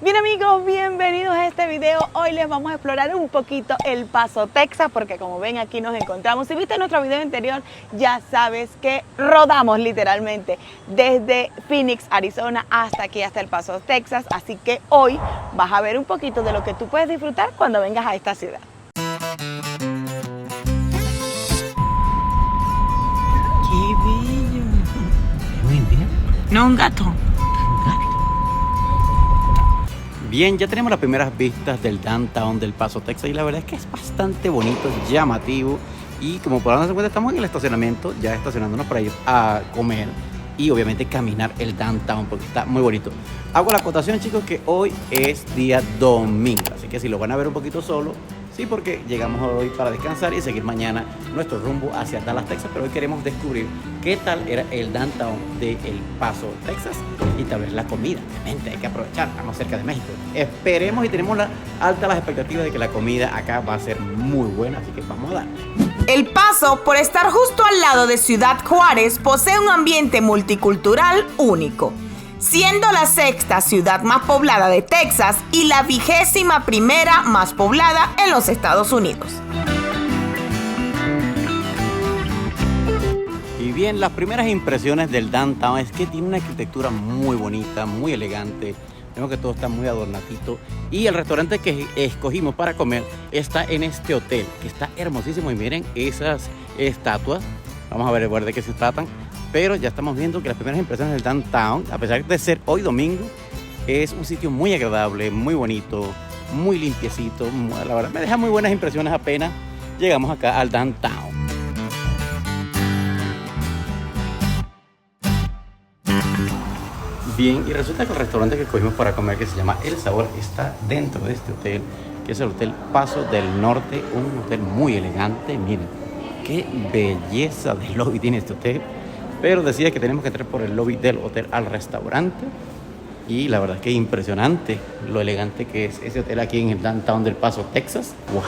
Bien amigos, bienvenidos a este video. Hoy les vamos a explorar un poquito El Paso, Texas, porque como ven aquí nos encontramos. Si viste nuestro video anterior, ya sabes que rodamos literalmente desde Phoenix, Arizona, hasta aquí, hasta El Paso, Texas. Así que hoy vas a ver un poquito de lo que tú puedes disfrutar cuando vengas a esta ciudad. ¡Qué bello! ¿Es un indígena? No, un gato. Bien, ya tenemos las primeras vistas del downtown del Paso, Texas, y la verdad es que es bastante bonito, llamativo, y como podrán darse cuenta estamos en el estacionamiento, ya estacionándonos para ir a comer y obviamente caminar el downtown porque está muy bonito. Hago la acotación, chicos, que hoy es día domingo, así que si lo van a ver un poquito solo, sí, porque llegamos hoy para descansar y seguir mañana nuestro rumbo hacia Dallas, Texas, pero hoy queremos descubrir qué tal era el downtown de El Paso, Texas, y tal vez la comida. Obviamente hay que aprovechar, estamos cerca de México. Esperemos y tenemos altas las expectativas de que la comida acá va a ser muy buena, así que vamos a dar. El Paso, por estar justo al lado de Ciudad Juárez, posee un ambiente multicultural único, siendo la sexta ciudad más poblada de Texas y la 21ª más poblada en los Estados Unidos. Y bien, las primeras impresiones del downtown es que tiene una arquitectura muy bonita, muy elegante. Vemos que todo está muy adornadito. Y el restaurante que escogimos para comer está en este hotel, que está hermosísimo. Y miren esas estatuas. Vamos a ver de qué se tratan. Pero ya estamos viendo que las primeras impresiones del downtown, a pesar de ser hoy domingo, es un sitio muy agradable, muy bonito, muy limpiecito. La verdad me deja muy buenas impresiones apenas llegamos acá al downtown. Bien, y resulta que el restaurante que cogimos para comer, que se llama El Sabor, está dentro de este hotel, que es el Hotel Paso del Norte, un hotel muy elegante. Miren, qué belleza de lobby tiene este hotel. Pero decía que tenemos que entrar por el lobby del hotel al restaurante. Y la verdad es que es impresionante lo elegante que es ese hotel aquí en el downtown del Paso, Texas. ¡Wow!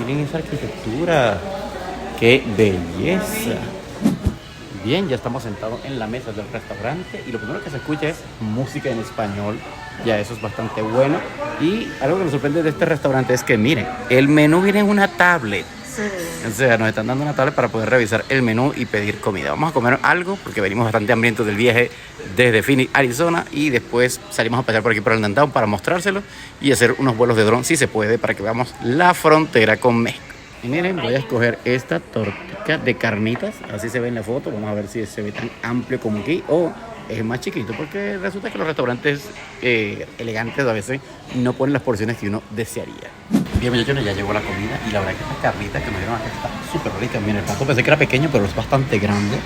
Miren esa arquitectura. ¡Qué belleza! Bien, ya estamos sentados en la mesa del restaurante y lo primero que se escucha es música en español. Ya eso es bastante bueno. Y algo que nos sorprende de este restaurante es que, miren, el menú viene en una tablet. Sí. O sea, nos están dando una tablet para poder revisar el menú y pedir comida. Vamos a comer algo porque venimos bastante hambrientos del viaje desde Phoenix, Arizona, y después salimos a pasar por aquí por el downtown para mostrárselo y hacer unos vuelos de dron si se puede para que veamos la frontera con México. Y miren, voy a escoger esta tortilla de carnitas, así se ve en la foto. Vamos a ver si se ve tan amplio como aquí o es más chiquito, porque resulta que los restaurantes elegantes a veces no ponen las porciones que uno desearía. Bien, muchachos, ya llegó la comida y la verdad que estas carnitas que me dieron acá están súper ricas. Miren, el plato pensé que era pequeño, pero es bastante grande.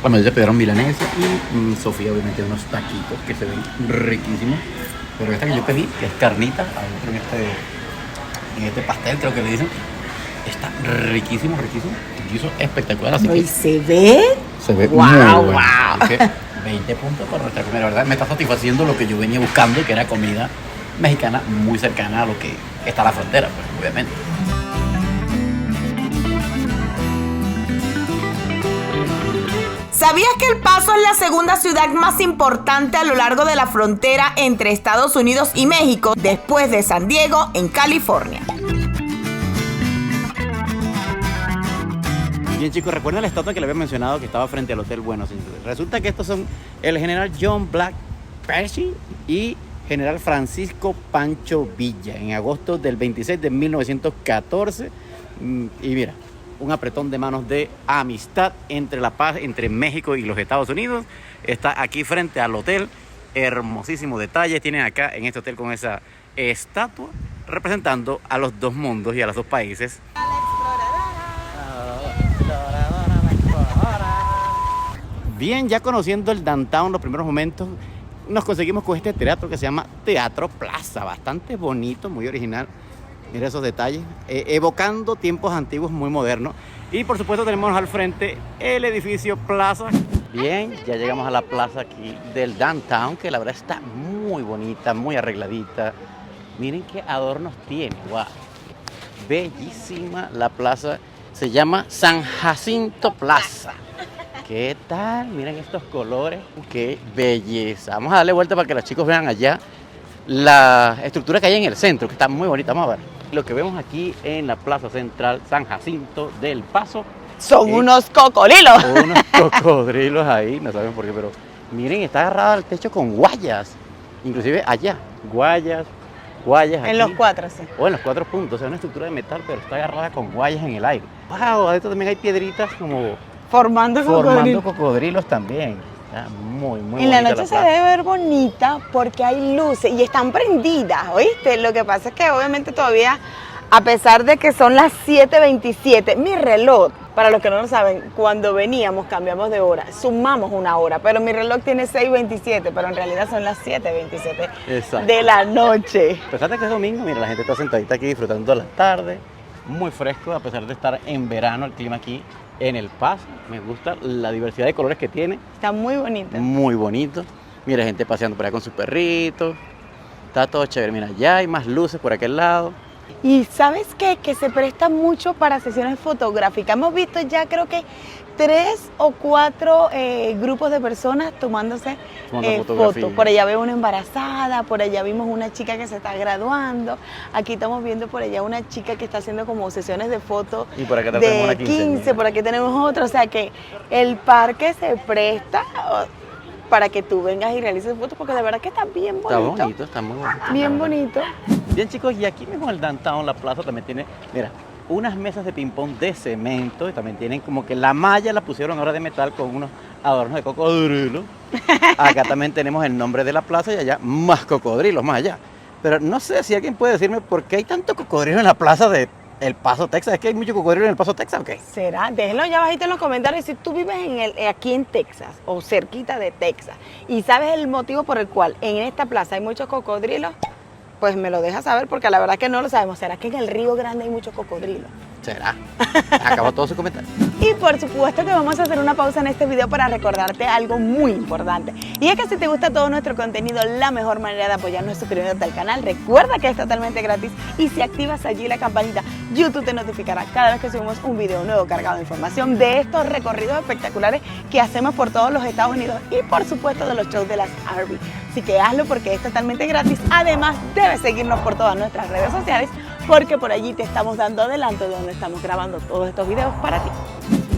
La mayoría pidieron milanesa y Sofía obviamente unos taquitos que se ven riquísimos. Pero esta que yo pedí, que es carnita, adentro en este pastel creo que le dicen, está riquísimo, riquísimo. Y eso es espectacular. Así que ¿Se ve? Se ve wow, muy bueno. Wow. Así que 20 puntos por nuestra comida. La verdad me está satisfaciendo lo que yo venía buscando, que era comida mexicana muy cercana a lo que está la frontera, pues, obviamente. ¿Sabías que El Paso es la segunda ciudad más importante a lo largo de la frontera entre Estados Unidos y México, después de San Diego, en California? Bien, chicos, ¿recuerdan la estatua que le había mencionado que estaba frente al hotel? Bueno, resulta que estos son el general John Black Pershing y general Francisco Pancho Villa en agosto del 26 de 1914. Y mira, un apretón de manos de amistad entre la paz entre México y los Estados Unidos. Está aquí frente al hotel. Hermosísimo detalle tienen acá en este hotel con esa estatua representando a los dos mundos y a los dos países. Bien, ya conociendo el downtown, los primeros momentos, nos conseguimos con este teatro que se llama Teatro Plaza. Bastante bonito, muy original. Mira esos detalles, evocando tiempos antiguos muy modernos. Y por supuesto tenemos al frente el edificio Plaza. Bien, ya llegamos a la plaza aquí del downtown, que la verdad está muy bonita, muy arregladita. Miren qué adornos tiene, wow. Bellísima la plaza, se llama San Jacinto Plaza. ¿Qué tal? Miren estos colores, qué belleza. Vamos a darle vuelta para que los chicos vean allá la estructura que hay en el centro, que está muy bonita. Vamos a ver. Lo que vemos aquí en la Plaza Central San Jacinto del Paso. Son unos cocodrilos. Unos cocodrilos ahí, no saben por qué, pero miren, está agarrado al techo con guayas. Inclusive allá, guayas aquí. En los 4, sí. O en los 4 puntos, o sea, una estructura de metal, pero está agarrada con guayas en el aire. ¡Wow! Adentro también hay piedritas como Formando cocodrilos también. Está muy En la bonita noche se plaza. debe ver bonita porque hay luces y están prendidas, ¿oíste? Lo que pasa es que obviamente todavía, a pesar de que son las 7:27, mi reloj, para los que no lo saben, cuando veníamos cambiamos de hora, sumamos una hora, pero mi reloj tiene 6:27, pero en realidad son las 7:27 Exacto. de la noche. A pesar de que es domingo, mira, la gente está sentadita aquí disfrutando la tarde, muy fresco, a pesar de estar en verano, el clima aquí en El Paso. Me gusta la diversidad de colores que tiene, Está muy bonita. muy bonito. Mira, gente paseando por allá con su perrito, está todo chévere. Mira, ya hay más luces por aquel lado. Y ¿sabes qué? Que se presta mucho para sesiones fotográficas. Hemos visto ya creo que 3 o 4 grupos de personas tomándose Tomando fotografías. fotos. Por allá veo una embarazada, por allá vimos una chica que se está graduando. Aquí estamos viendo por allá una chica que está haciendo como sesiones de fotos Y por acá tenemos una de 15, quinceañera. por aquí tenemos otra. O sea que el parque se presta para que tú vengas y realices fotos porque de verdad que está bien bonito. Está bonito, está muy bonito. Bien bonito. Bien, chicos, y aquí mismo en el downtown, la plaza también tiene, mira, unas mesas de ping-pong de cemento y también tienen como que la malla la pusieron ahora de metal con unos adornos de cocodrilo. Acá también tenemos el nombre de la plaza y allá más cocodrilos, más allá. Pero no sé si alguien puede decirme por qué hay tanto cocodrilo en la plaza de El Paso, Texas. ¿Es que hay mucho cocodrilo en El Paso, Texas o qué? ¿Será? Déjenlo ya bajito en los comentarios si tú vives aquí en Texas o cerquita de Texas y sabes el motivo por el cual en esta plaza hay muchos cocodrilos, pues me lo dejas saber porque la verdad que no lo sabemos. ¿Será que en el Río Grande hay muchos cocodrilos? ¿Será? Acabó todo su comentario. Y por supuesto que vamos a hacer una pausa en este video para recordarte algo muy importante. Y es que si te gusta todo nuestro contenido, la mejor manera de apoyarnos es suscribiéndote al canal. Recuerda que es totalmente gratis y si activas allí la campanita, YouTube te notificará cada vez que subimos un video nuevo cargado de información de estos recorridos espectaculares que hacemos por todos los Estados Unidos y por supuesto de los shows de las RV. Así que hazlo porque es totalmente gratis. Además, debes seguirnos por todas nuestras redes sociales porque por allí te estamos dando adelanto de donde estamos grabando todos estos videos para ti.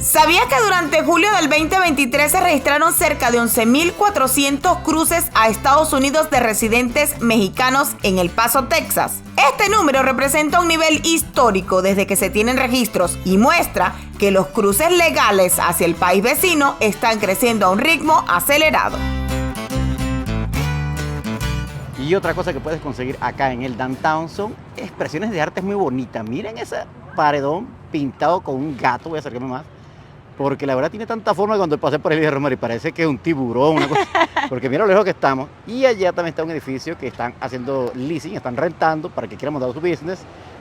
¿Sabías que durante julio del 2023 se registraron cerca de 11.400 cruces a Estados Unidos de residentes mexicanos en El Paso, Texas? Este número representa un nivel histórico desde que se tienen registros y muestra que los cruces legales hacia el país vecino están creciendo a un ritmo acelerado. Y otra cosa que puedes conseguir acá en el downtown son expresiones de arte muy bonitas. Miren ese paredón pintado con un gato, voy a acercarme más, porque la verdad tiene tanta forma que cuando pasé por el Viejo Romero y parece que es un tiburón, una cosa, porque mira lo lejos que estamos. Y allá también está un edificio que están haciendo leasing, están rentando para que quieran montar su business.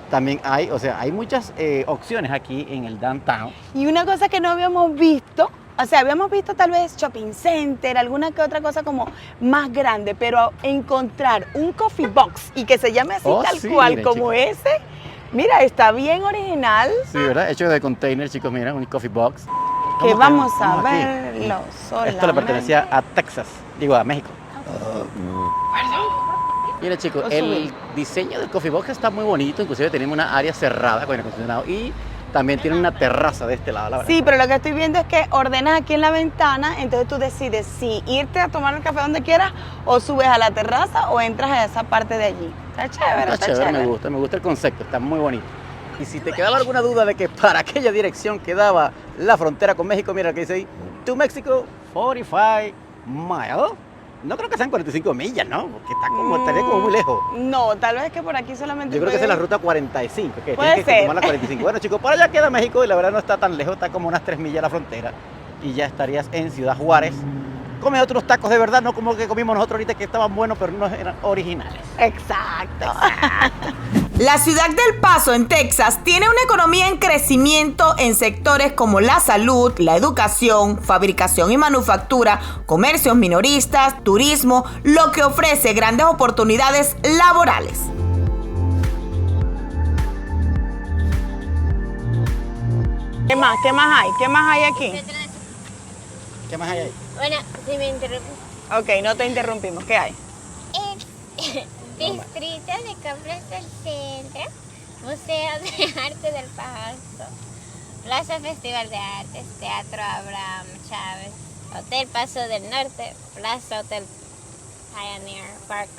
También hay, o sea, hay muchas opciones aquí en el downtown. Y una cosa que no habíamos visto, o sea, habíamos visto tal vez shopping center, alguna que otra cosa como más grande, pero encontrar un coffee box y que se llame así tal sí, cual miren, como chicos. ese, mira, está bien original. Sí, ¿verdad? Hecho de container, chicos, miren, un coffee box. Que vamos a aquí. verlo solamente. Esto le pertenecía a Texas, digo, a México. Mira, chicos, Lo el subí. diseño del coffee box está muy bonito, inclusive tenemos una área cerrada con aire acondicionado y también tiene una terraza de este lado, la verdad. Sí, pero lo que estoy viendo es que ordenas aquí en la ventana, entonces tú decides si irte a tomar el café donde quieras o subes a la terraza o entras a esa parte de allí. Está chévere, Está chévere, me gusta el concepto, está muy bonito. Y si te quedaba alguna duda de que para aquella dirección quedaba la frontera con México, mira que dice ahí, to Mexico 45 miles. No creo que sean 45 millas, ¿no? Porque está como, estaría como muy lejos. No, tal vez que por aquí solamente Yo creo que esa es la puedes- ruta 45, que Puede tienes que ser. tomar la 45. Bueno, chicos, por allá queda México y la verdad no está tan lejos, está como unas 3 millas la frontera y ya estarías en Ciudad Juárez. Come otros tacos de verdad, no como que comimos nosotros ahorita que estaban buenos, pero no eran originales. Exacto. La ciudad del Paso, en Texas, tiene una economía en crecimiento en sectores como la salud, la educación, fabricación y manufactura, comercios minoristas, turismo, lo que ofrece grandes oportunidades laborales. ¿Qué más? ¿Qué más hay? ¿Qué más hay aquí? ¿Qué más hay ahí? Bueno, si me interrumpes. Ok, no te interrumpimos. ¿Qué hay? Distrito de Compras del Centro, Museo de Arte del Paso, Plaza Festival de Artes, Teatro Abraham Chávez, Hotel Paso del Norte, Plaza Hotel Pioneer Park,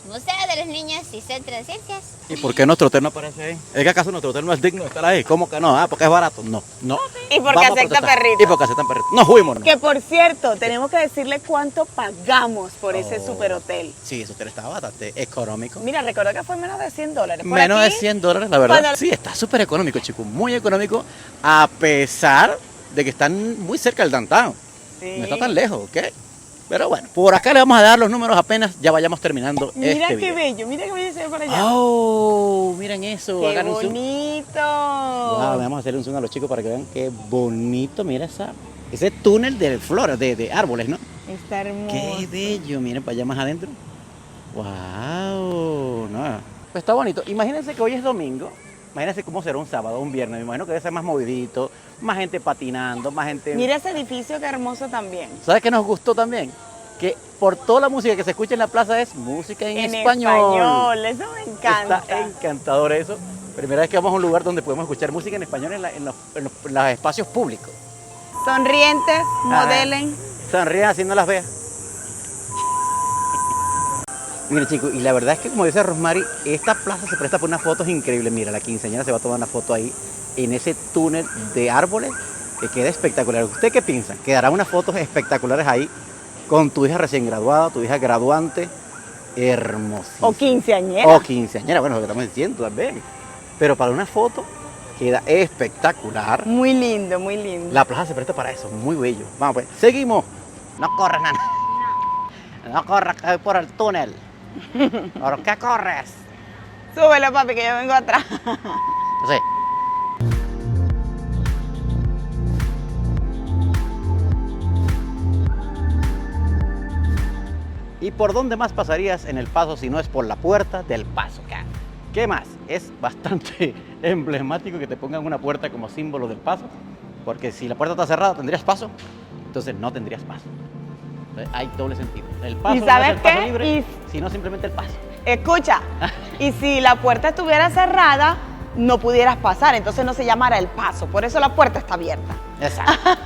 Museo de los Niños y Centro de Ciencias. ¿Y por qué nuestro hotel no aparece ahí? ¿Es que acaso nuestro hotel no es digno de estar ahí? ¿Cómo que no? Porque es barato. No. Y porque Vamos a acepta protestar. perritos. Y porque aceptan perritos. Nos fuimos. ¿No? Que por cierto, tenemos que decirle cuánto pagamos por ese Oh. super hotel. Sí, ese hotel estaba bastante económico. Mira, recuerda que fue menos de $100. Por Menos aquí, de $100, la verdad. cuando- Sí, está súper económico, chicos. Muy económico, a pesar de que están muy cerca del downtown. Sí. No está tan lejos, ¿ok? Pero bueno, por acá le vamos a dar los números apenas ya vayamos terminando Mira este qué video. bello, mira qué bello se ve por allá. ¡Oh! Miren eso. ¡Qué Hagan un zoom. bonito! Wow, vamos a hacerle un zoom a los chicos para que vean qué bonito. Mira ese túnel de flores, de árboles, ¿no? Está hermoso. ¡Qué bello! Miren para allá más adentro. ¡Wow! No. Pues está bonito. Imagínense que hoy es domingo. Imagínense cómo será un sábado, un viernes. Me imagino que debe ser más movidito, más gente patinando, más gente... Mira ese edificio, qué hermoso también. ¿Sabes qué nos gustó también? Que por toda la música que se escucha en la plaza es música en español. Eso me encanta. Está encantador eso. Primera vez que vamos a un lugar donde podemos escuchar música en español en los espacios públicos. Sonrientes, modelen. Sonríen así no las veas. Mira, chicos, y la verdad es que como dice Rosmary, esta plaza se presta por unas fotos increíbles. Mira, la quinceañera se va a tomar una foto ahí en ese túnel de árboles que queda espectacular. ¿Usted qué piensa? ¿Quedarán unas fotos espectaculares ahí con tu hija recién graduada, tu hija graduante? Hermosísima. O quinceañera. O quinceañera, bueno, lo que estamos diciendo también. Pero para una foto queda espectacular. Muy lindo, muy lindo. La plaza se presta para eso, muy bello. Vamos pues, seguimos. No corres, nana. No corras por el túnel. ¿Por qué corres? Súbelo, papi, que yo vengo atrás. Sí. ¿Y por dónde más pasarías en El Paso si no es por la puerta del Paso? ¿Qué más? Es bastante emblemático que te pongan una puerta como símbolo del Paso, porque si la puerta está cerrada tendrías paso, entonces no tendrías paso. Entonces, hay doble sentido. El paso ¿Y no sabes es el paso qué? libre, sino simplemente el paso. Escucha, y si la puerta estuviera cerrada, no pudieras pasar, entonces no se llamara El Paso, por eso la puerta está abierta. Exacto.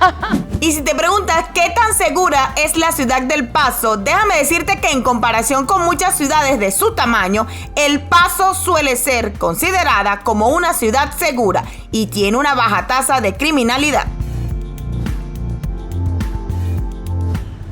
Y si te preguntas qué tan segura es la ciudad del Paso, déjame decirte que en comparación con muchas ciudades de su tamaño, El Paso suele ser considerada como una ciudad segura y tiene una baja tasa de criminalidad.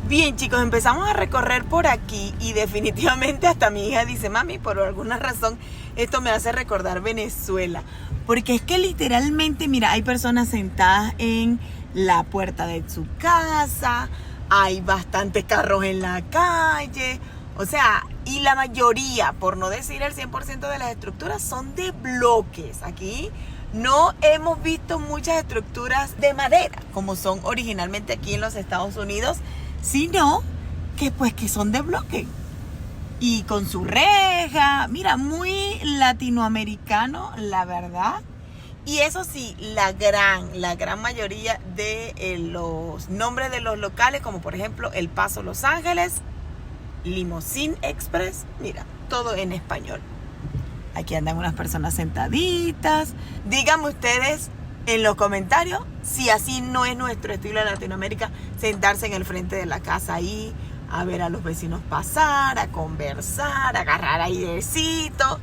Bien, chicos, empezamos a recorrer por aquí y definitivamente hasta mi hija dice, mami, por alguna razón esto me hace recordar Venezuela. Porque es que literalmente, mira, hay personas sentadas en la puerta de su casa, hay bastantes carros en la calle, o sea, y la mayoría, por no decir el 100% de las estructuras, son de bloques. Aquí no hemos visto muchas estructuras de madera, como son originalmente aquí en los Estados Unidos, sino que pues que son de bloque y con su reja, mira, muy latinoamericano, la verdad. Y eso sí, la gran mayoría de los nombres de los locales, como por ejemplo El Paso Los Ángeles, Limousine Express, mira, todo en español. Aquí andan unas personas sentaditas. Díganme ustedes en los comentarios si así no es nuestro estilo en Latinoamérica, sentarse en el frente de la casa ahí, a ver a los vecinos pasar, a conversar, a agarrar airecito.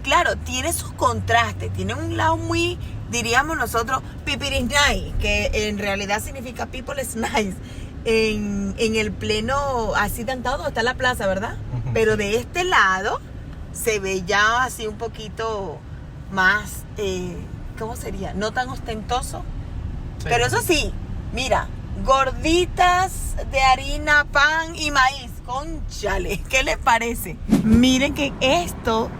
Claro, tiene sus contrastes, tiene un lado muy, diríamos nosotros, people is nice, que en realidad significa people is nice, en el pleno, así tantado donde está la plaza, ¿verdad? Uh-huh. Pero de este lado se ve ya así un poquito más, ¿cómo sería? No tan ostentoso, sí. Pero eso sí, mira, gorditas de harina, pan y maíz. Cónchale, ¿qué les parece? Miren que esto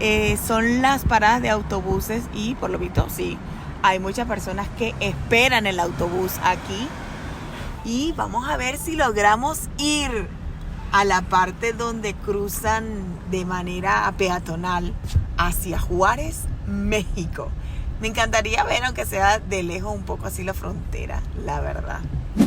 son las paradas de autobuses y por lo visto sí, hay muchas personas que esperan el autobús aquí y vamos a ver si logramos ir a la parte donde cruzan de manera peatonal hacia Juárez, México. Me encantaría ver, aunque sea de lejos, un poco así la frontera, la verdad.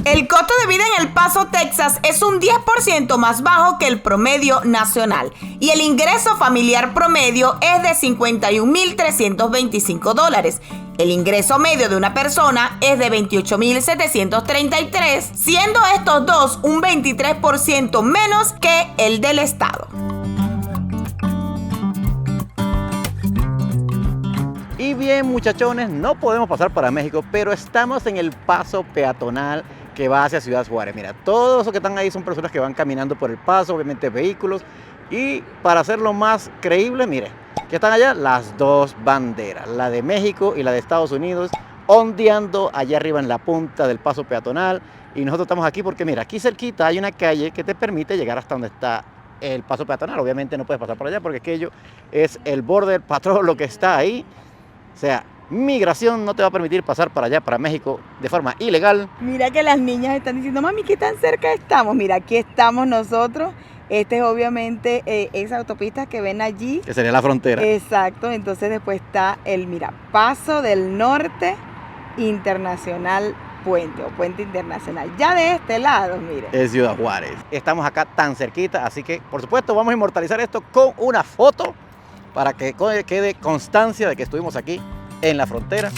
El costo de vida en El Paso, Texas es un 10% más bajo que el promedio nacional y el ingreso familiar promedio es de $51,325. El ingreso medio de una persona es de $28,733, siendo estos dos un 23% menos que el del estado. Y bien, muchachones, no podemos pasar para México, pero estamos en el paso peatonal que va hacia Ciudad Juárez. Mira, todos los que están ahí son personas que van caminando por el paso, obviamente vehículos. Y para hacerlo más creíble, mire, que están allá las dos banderas, la de México y la de Estados Unidos, ondeando allá arriba en la punta del paso peatonal. Y nosotros estamos aquí porque, mira, aquí cerquita hay una calle que te permite llegar hasta donde está el paso peatonal. Obviamente no puedes pasar por allá porque aquello es el Border Patrol lo que está ahí. O sea, migración no te va a permitir pasar para allá, para México, de forma ilegal. Mira que las niñas están diciendo, mami, ¿qué tan cerca estamos? Mira, aquí estamos nosotros. Este es obviamente esa autopista que ven allí. Que sería la frontera. Exacto, entonces después está el, mira, Paso del Norte Internacional Puente o Puente Internacional. Ya de este lado, mire. Es Ciudad Juárez. Estamos acá tan cerquita, así que por supuesto vamos a inmortalizar esto con una foto para que quede constancia de que estuvimos aquí en la frontera.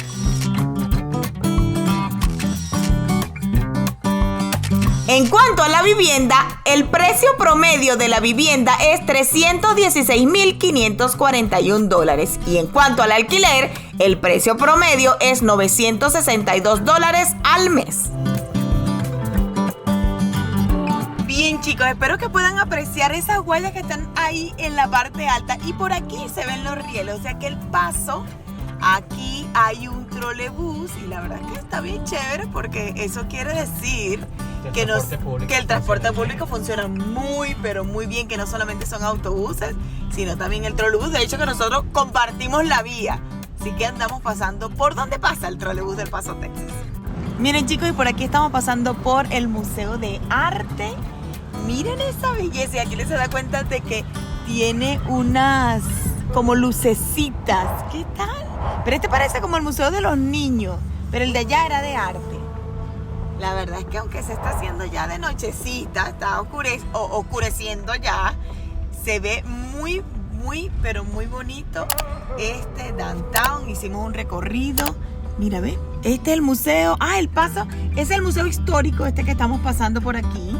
En cuanto a la vivienda, el precio promedio de la vivienda es $316,541 y en cuanto al alquiler, el precio promedio es $962 al mes. Bien, chicos, espero que puedan apreciar esas huellas que están ahí en la parte alta y por aquí se ven los rieles, o sea que el paso, aquí hay un trolebús y la verdad es que está bien chévere porque eso quiere decir que el transporte público funciona muy, pero muy bien, que no solamente son autobuses, sino también el trolebús. De hecho, que nosotros compartimos la vía, así que andamos pasando por donde pasa el trolebús del Paso, Texas. Miren, chicos, y por aquí estamos pasando por el Museo de Arte. Miren esa belleza, y aquí les se da cuenta de que tiene unas como lucecitas. ¿Qué tal? Pero este parece como el Museo de los Niños, pero el de allá era de arte. La verdad es que aunque se está haciendo ya de nochecita, está oscureciendo ya, se ve muy, pero muy bonito este downtown. Hicimos un recorrido. Mira, ve, este es el museo. El Paso es el museo histórico este que estamos pasando por aquí.